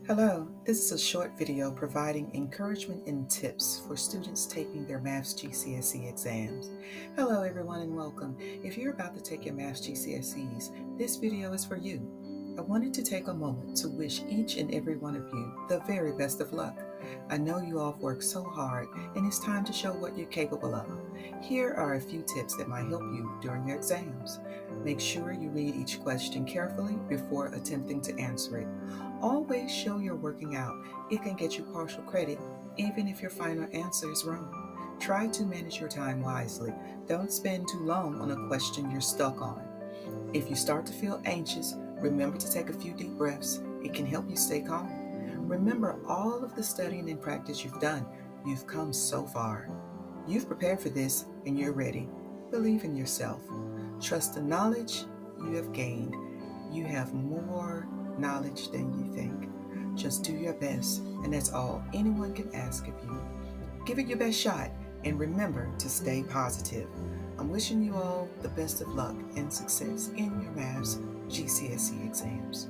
Hello, this is a short video providing encouragement and tips for students taking their Maths GCSE exams. Hello everyone and welcome. If you're about to take your Maths GCSEs, this video is for you. I wanted to take a moment to wish each and every one of you the very best of luck. I know you all have worked so hard and it's time to show what you're capable of. Here are a few tips that might help you during your exams. Make sure you read each question carefully before attempting to answer it. Always show you're working out. It can get you partial credit, even if your final answer is wrong. Try to manage your time wisely. Don't spend too long on a question you're stuck on. If you start to feel anxious, remember to take a few deep breaths. It can help you stay calm. Remember all of the studying and practice you've done. You've come so far. You've prepared for this and you're ready. Believe in yourself. Trust the knowledge you have gained. You have more knowledge than you think. Just do your best, and that's all anyone can ask of you. Give it your best shot, and remember to stay positive. I'm wishing you all the best of luck and success in your Maths GCSE exams.